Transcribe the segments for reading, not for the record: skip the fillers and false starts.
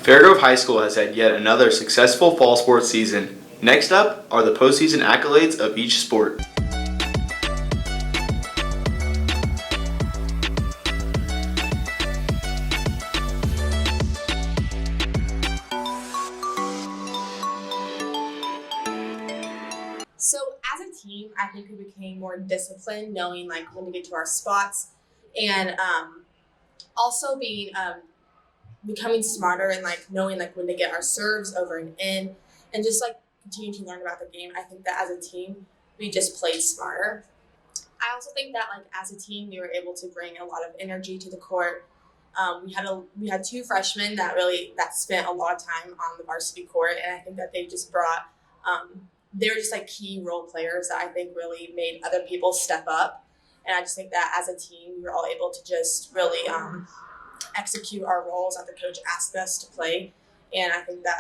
Fairgrove High School has had yet another successful fall sports season. Next up are the postseason accolades of each sport. So as a team, I think we became more disciplined, knowing when to get to our spots, and also becoming smarter and knowing when to get our serves over and in, and just continuing to learn about the game. I think that as a team, we just played smarter. I also think that as a team, we were able to bring a lot of energy to the court. We had two freshmen that spent a lot of time on the varsity court, and I think that they just brought. They were just key role players that I think really made other people step up. And I just think that as a team, we were all able to just really execute our roles that the coach asked us to play. And I think that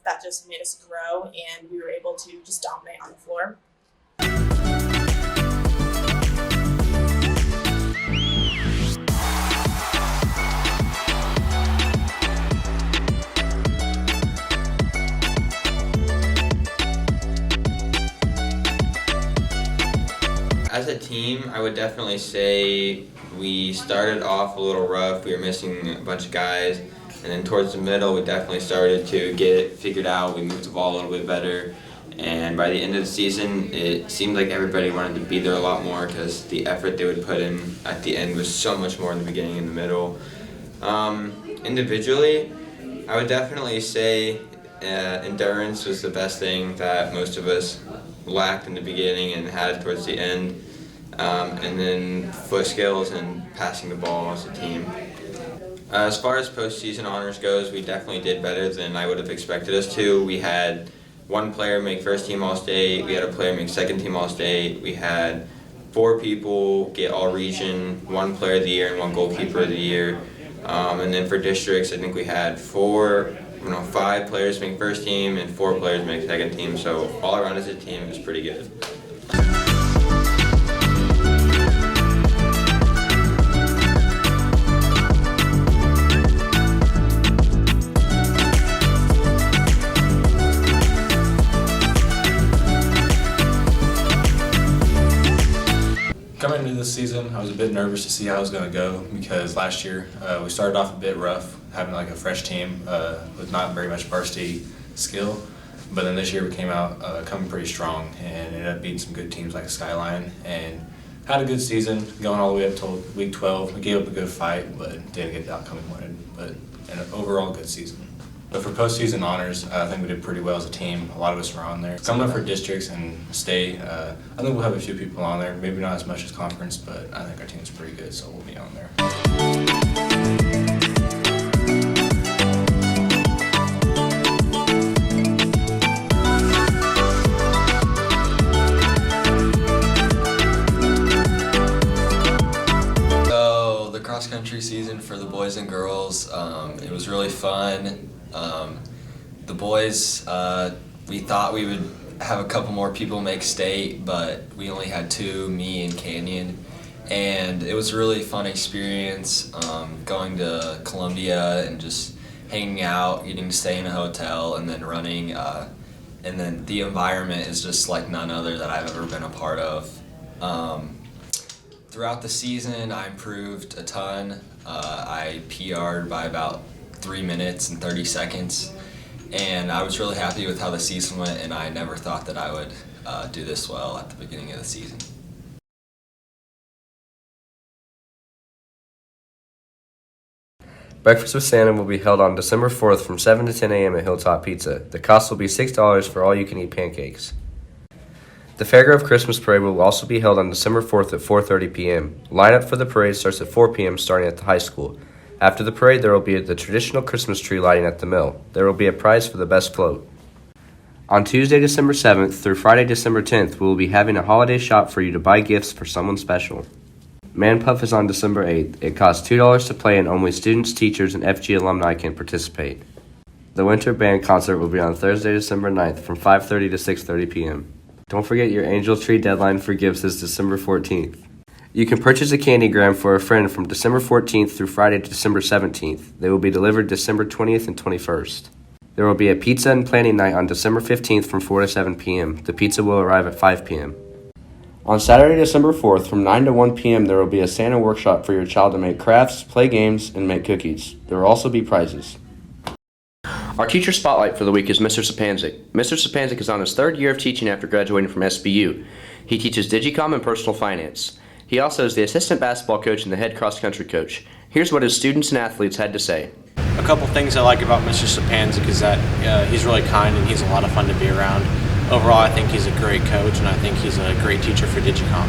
that just made us grow, and we were able to just dominate on the floor. As a team, I would definitely say we started off a little rough. We were missing a bunch of guys. And then towards the middle, we definitely started to get it figured out. We moved the ball a little bit better. And by the end of the season, it seemed like everybody wanted to be there a lot more because the effort they would put in at the end was so much more in the beginning and the middle. Individually, I would definitely say endurance was the best thing that most of us lacked in the beginning and had towards the end. And then foot skills and passing the ball as a team. As far as postseason honors goes, we definitely did better than I would have expected us to. We had one player make first team All-State, we had a player make second team All-State, we had 4 people get All-Region, 1 player of the year and 1 goalkeeper of the year. And then for districts, I think we had 5 players make first team and 4 players make second team. So all around as a team, it was pretty good. Coming into this season, I was a bit nervous to see how it was going to go because last year we started off a bit rough, having a fresh team with not very much varsity skill. But then this year we came out coming pretty strong and ended up beating some good teams like Skyline and had a good season going all the way up till week 12. We gave up a good fight, but didn't get the outcome we wanted. But an overall good season. But for postseason honors, I think we did pretty well as a team. A lot of us were on there. Coming up for districts and state, I think we'll have a few people on there. Maybe not as much as conference, but I think our team's pretty good, so we'll be on there. So the cross-country season for the boys and girls, it was really fun. The boys, we thought we would have a couple more people make state, but we only had 2, me and Canyon. And it was a really fun experience going to Columbia and just hanging out, getting to stay in a hotel, and then running. And then the environment is just like none other that I've ever been a part of. Throughout the season, I improved a ton. I PR'd by about 3 minutes and 30 seconds. And I was really happy with how the season went, and I never thought that I would do this well at the beginning of the season. Breakfast with Santa will be held on December 4th from 7 to 10 a.m. at Hilltop Pizza. The cost will be $6 for all-you-can-eat pancakes. The Fairgrove Christmas Parade will also be held on December 4th at 4:30 p.m. Lineup for the parade starts at 4 p.m. starting at the high school. After the parade, there will be the traditional Christmas tree lighting at the mill. There will be a prize for the best float. On Tuesday, December 7th through Friday, December 10th, we will be having a holiday shop for you to buy gifts for someone special. Man Puff is on December 8th. It costs $2 to play and only students, teachers, and FG alumni can participate. The Winter Band Concert will be on Thursday, December 9th from 5:30 to 6:30 p.m. Don't forget your Angel Tree deadline for gifts is December 14th. You can purchase a candygram for a friend from December 14th through Friday, December 17th. They will be delivered December 20th and 21st. There will be a pizza and planning night on December 15th from 4 to 7 p.m. The pizza will arrive at 5 p.m. On Saturday, December 4th, from 9 to 1 p.m., there will be a Santa workshop for your child to make crafts, play games, and make cookies. There will also be prizes. Our teacher spotlight for the week is Mr. Sapanzik. Mr. Sapanzik is on his third year of teaching after graduating from SBU. He teaches Digicom and personal finance. He also is the assistant basketball coach and the head cross-country coach. Here's what his students and athletes had to say. A couple things I like about Mr. Sapanzik is that he's really kind and he's a lot of fun to be around. Overall, I think he's a great coach, and I think he's a great teacher for Digicom.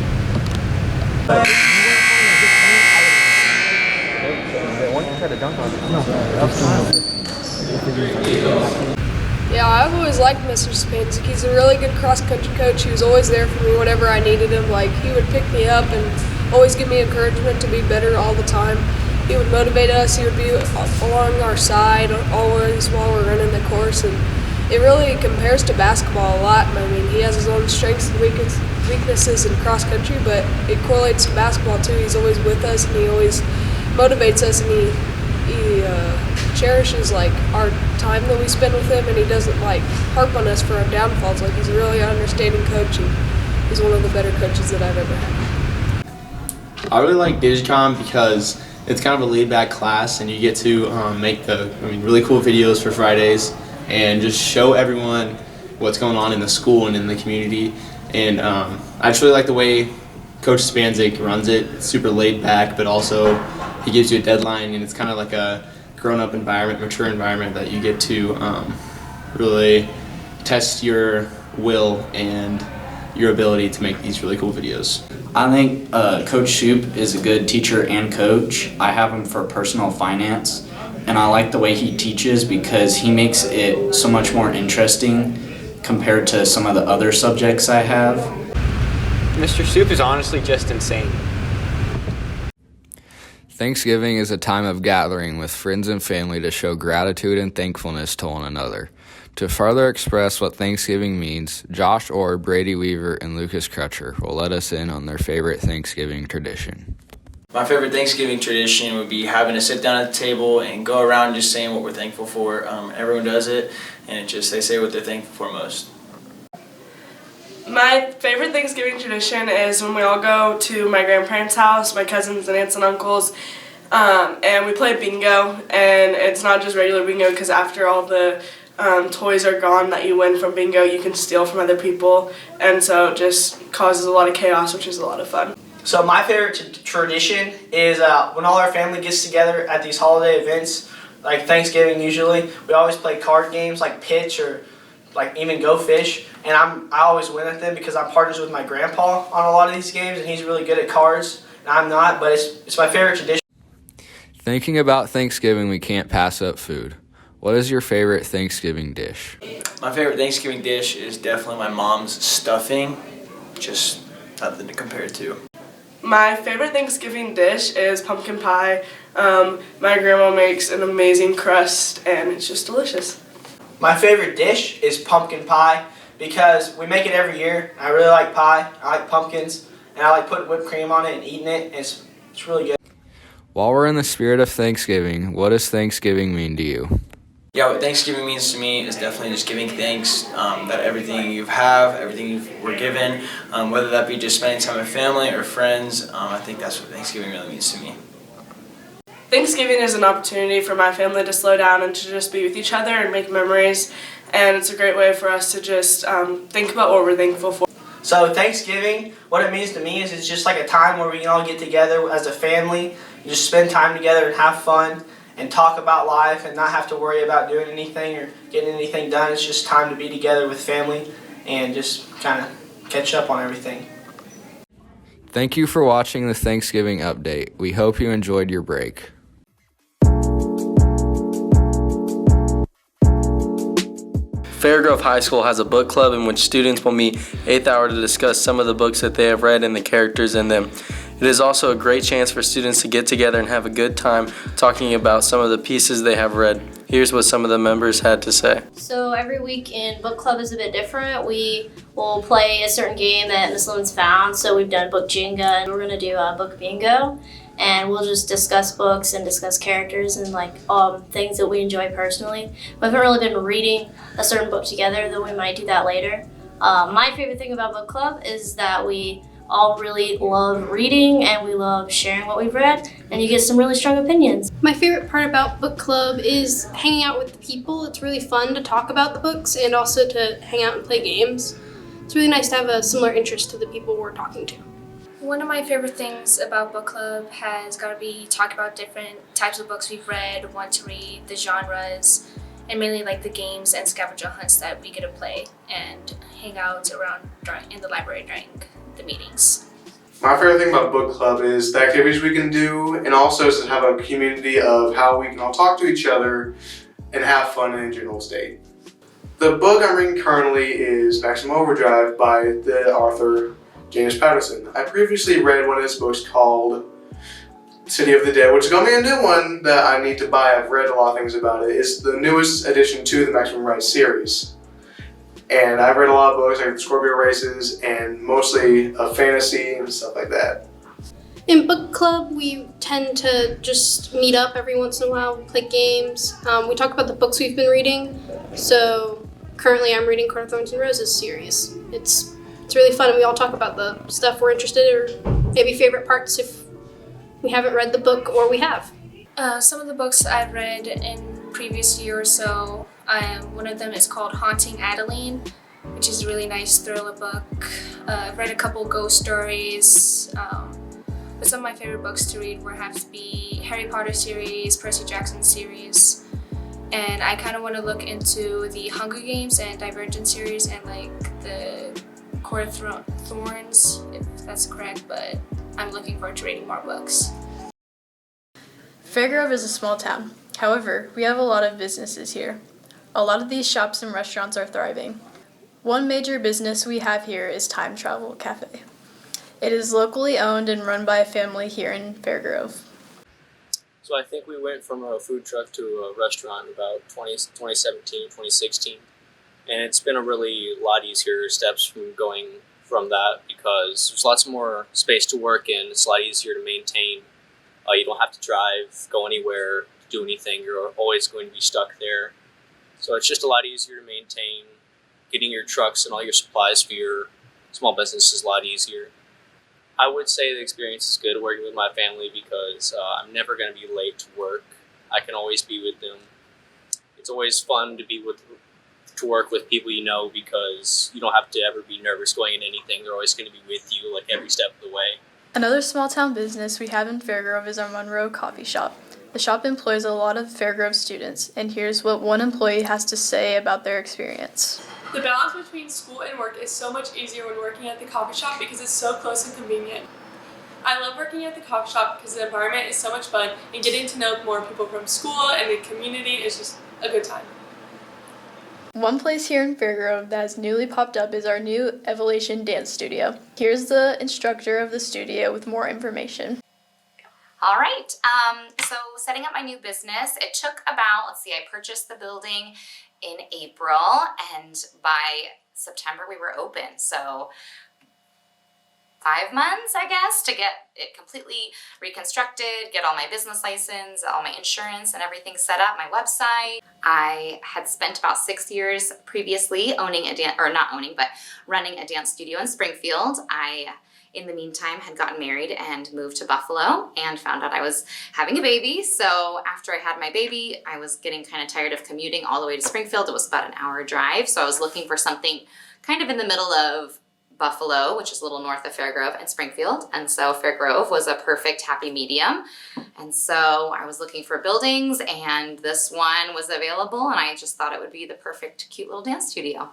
Yeah, I've always liked Mr. Sapanzik. He's a really good cross-country coach. He was always there for me whenever I needed him. Like, he would pick me up and always give me encouragement to be better all the time. He would motivate us. He would be along our side always while we're running the course, and it really compares to basketball a lot. I mean, he has his own strengths and weaknesses in cross country, but it correlates to basketball too. He's always with us, and he always motivates us, and he cherishes like our time that we spend with him, and he doesn't like harp on us for our downfalls. Like, he's a really understanding coach, and he's one of the better coaches that I've ever had. I really like Digicom because it's kind of a laid-back class, and you get to make really cool videos for Fridays and just show everyone what's going on in the school and in the community. And I just really like the way Coach Sapanzik runs it. It's super laid back, but also he gives you a deadline, and it's kind of like a grown-up environment, mature environment that you get to really test your will and your ability to make these really cool videos. I think Coach Shoup is a good teacher and coach. I have him for personal finance, and I like the way he teaches because he makes it so much more interesting compared to some of the other subjects I have. Mr. Shoup is honestly just insane. Thanksgiving is a time of gathering with friends and family to show gratitude and thankfulness to one another. To further express what Thanksgiving means, Josh Orr, Brady Weaver, and Lucas Crutcher will let us in on their favorite Thanksgiving tradition. My favorite Thanksgiving tradition would be having to sit down at the table and go around just saying what we're thankful for. Everyone does it, and they say what they're thankful for most. My favorite Thanksgiving tradition is when we all go to my grandparents' house, my cousins and aunts and uncles, and we play bingo. And it's not just regular bingo, because after all the toys are gone that you win from bingo, you can steal from other people, and so it just causes a lot of chaos, which is a lot of fun. So my favorite tradition is when all our family gets together at these holiday events, like Thanksgiving usually, we always play card games like pitch or like even go fish, and I always win at them because I'm partners with my grandpa on a lot of these games, and he's really good at cards, and I'm not, but it's my favorite tradition. Thinking about Thanksgiving, we can't pass up food. What is your favorite Thanksgiving dish? My favorite Thanksgiving dish is definitely my mom's stuffing, just nothing to compare it to. My favorite Thanksgiving dish is pumpkin pie. My grandma makes an amazing crust, and it's just delicious. My favorite dish is pumpkin pie because we make it every year. I really like pie. I like pumpkins, and I like putting whipped cream on it and eating it. And it's really good. While we're in the spirit of Thanksgiving, what does Thanksgiving mean to you? Yeah, what Thanksgiving means to me is definitely just giving thanks that everything you have, everything you were given, whether that be just spending time with family or friends. I think that's what Thanksgiving really means to me. Thanksgiving is an opportunity for my family to slow down and to just be with each other and make memories, and it's a great way for us to just think about what we're thankful for. So Thanksgiving, what it means to me is it's just like a time where we can all get together as a family, just spend time together and have fun and talk about life and not have to worry about doing anything or getting anything done. It's just time to be together with family and just kind of catch up on everything. Thank you for watching the Thanksgiving update. We hope you enjoyed your break. Fairgrove High School has a book club in which students will meet 8th hour to discuss some of the books that they have read and the characters in them. It is also a great chance for students to get together and have a good time talking about some of the pieces they have read. Here's what some of the members had to say. So every week in book club is a bit different. We will play a certain game that Miss Lemon's found. So we've done book Jenga, and we're gonna do a book bingo, and we'll just discuss books and discuss characters and things that we enjoy personally. We haven't really been reading a certain book together, though we might do that later. My favorite thing about book club is that we all really love reading and we love sharing what we've read, and you get some really strong opinions. My favorite part about book club is hanging out with the people. It's really fun to talk about the books and also to hang out and play games. It's really nice to have a similar interest to the people we're talking to. One of my favorite things about book club has got to be talk about different types of books we've read, want to read, the genres, and mainly like the games and scavenger hunts that we get to play and hang out around in the library during the meetings. My favorite thing about book club is the activities we can do, and also to have a community of how we can all talk to each other and have fun in a general state. The book I'm reading currently is Maximum Overdrive by the author James Patterson. I previously read one of his books called City of the Dead, which is going to be a new one that I need to buy. I've read a lot of things about it. It's the newest addition to the Maximum Ride series. And I've read a lot of books like Scorpio Races and mostly of fantasy and stuff like that. In book club, we tend to just meet up every once in a while, we play games. We talk about the books we've been reading. So currently I'm reading Court of Thorns and Roses series. It's really fun, and we all talk about the stuff we're interested in, or maybe favorite parts if we haven't read the book or we have. Some of the books I've read in previous year or so, one of them is called Haunting Adeline, which is a really nice thriller book. I've read a couple ghost stories, but some of my favorite books to read would have to be Harry Potter series, Percy Jackson series, and I kind of want to look into the Hunger Games and Divergent series and like the Court of Thorns, if that's correct, but I'm looking forward to reading more books. Fairgrove is a small town. However, we have a lot of businesses here. A lot of these shops and restaurants are thriving. One major business we have here is Time Travel Cafe. It is locally owned and run by a family here in Fairgrove. So I think we went from a food truck to a restaurant about 2017, 2016. And it's been a lot easier steps from going from that because there's lots more space to work in. It's a lot easier to maintain. You don't have to drive, go anywhere, do anything. You're always going to be stuck there. So it's just a lot easier to maintain. Getting your trucks and all your supplies for your small business is a lot easier. I would say the experience is good working with my family because I'm never going to be late to work. I can always be with them. It's always fun to work with people you know because you don't have to ever be nervous going in anything. They're always going to be with you like every step of the way. Another small town business we have in Fairgrove is our Monroe Coffee Shop. The shop employs a lot of Fairgrove students, and here's what one employee has to say about their experience. The balance between school and work is so much easier when working at the coffee shop because it's so close and convenient. I love working at the coffee shop because the environment is so much fun and getting to know more people from school and the community is just a good time. One place here in Fairgrove that has newly popped up is our new Evolation dance studio. Here's the instructor of the studio with more information. All right, so setting up my new business, it took about, I purchased the building in April, and by September we were open. So 5 months, I guess, to get it completely reconstructed, get all my business license, all my insurance and everything set up, my website. I had spent about 6 years previously running a dance studio in Springfield. In the meantime, had gotten married and moved to Buffalo and found out I was having a baby. So after I had my baby, I was getting kind of tired of commuting all the way to Springfield. It was about an hour drive. So I was looking for something kind of in the middle of Buffalo, which is a little north of Fairgrove, and Springfield. And so Fairgrove was a perfect happy medium. And so I was looking for buildings and this one was available and I just thought it would be the perfect cute little dance studio.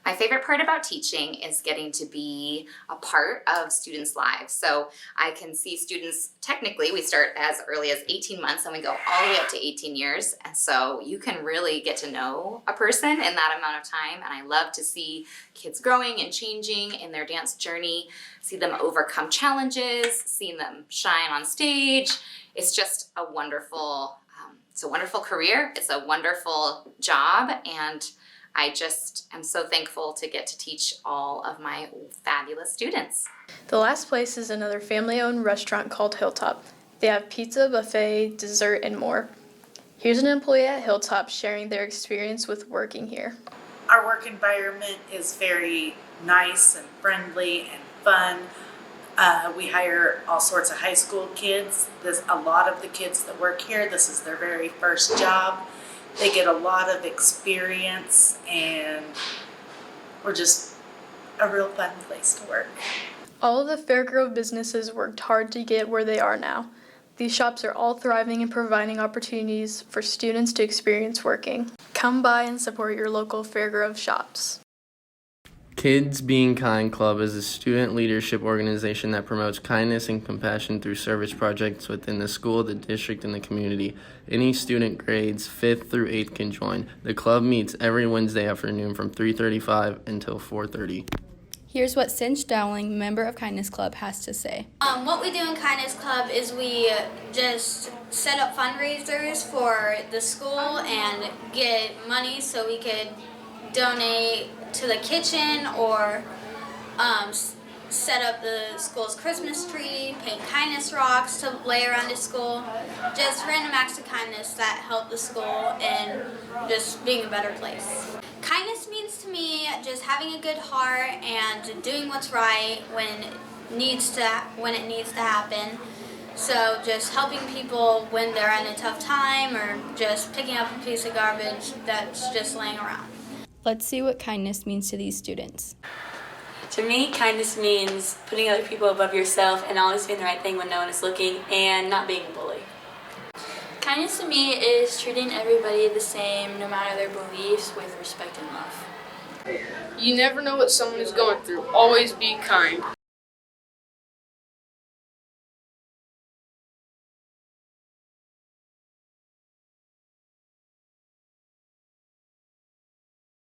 My favorite part about teaching is getting to be a part of students' lives. So I can see students, technically we start as early as 18 months and we go all the way up to 18 years. And so you can really get to know a person in that amount of time. And I love to see kids growing and changing in their dance journey, see them overcome challenges, seeing them shine on stage. It's just a wonderful It's a wonderful career, it's a wonderful job, and I just am so thankful to get to teach all of my fabulous students. The last place is another family-owned restaurant called Hilltop. They have pizza, buffet, dessert, and more. Here's an employee at Hilltop sharing their experience with working here. Our work environment is very nice and friendly and fun. We hire all sorts of high school kids. A lot of the kids that work here, this is their very first job. They get a lot of experience, and we're just a real fun place to work. All of the Fairgrove businesses worked hard to get where they are now. These shops are all thriving and providing opportunities for students to experience working. Come by and support your local Fairgrove shops. Kids Being Kind Club is a student leadership organization that promotes kindness and compassion through service projects within the school, the district, and the community. Any student grades 5th through 8th can join. The club meets every Wednesday afternoon from 3:35 until 4:30. Here's what Cinch Dowling, member of Kindness Club, has to say. What we do in Kindness Club is we just set up fundraisers for the school and get money so we could donate to the kitchen or set up the school's Christmas tree, paint kindness rocks to lay around the school. Just random acts of kindness that help the school and just being a better place. Kindness means to me just having a good heart and doing what's right when it needs to happen. So just helping people when they're in a tough time or just picking up a piece of garbage that's just laying around. Let's see what kindness means to these students. To me, kindness means putting other people above yourself and always doing the right thing when no one is looking and not being a bully. Kindness to me is treating everybody the same, no matter their beliefs, with respect and love. You never know what someone is going through. Always be kind.